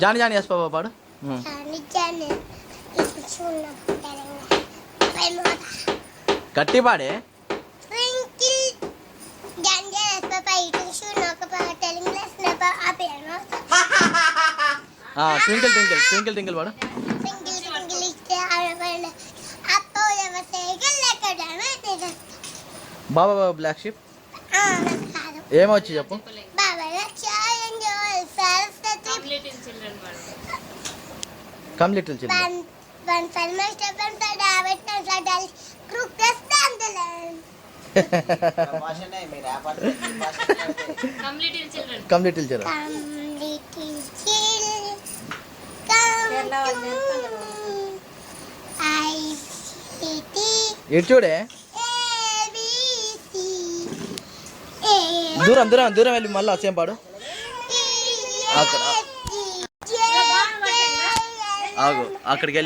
జాని జాని వేసి బాబా పాడు. గట్టి పాడే. ట్వింకిల్ ట్వింకిల్ ట్వింకిల్ ట్వింకిల్ పాడు. బాబా బాబా బ్లాక్ షిప్ ఏమొచ్చి చెప్పు. Come little children. Come little children. ఇటు చూడే. దూరం దూరం దూరం వెళ్ళి మళ్ళీ వచ్చేం పాడు. అక్కడ ఆగు, అక్కడికి వెళ్ళి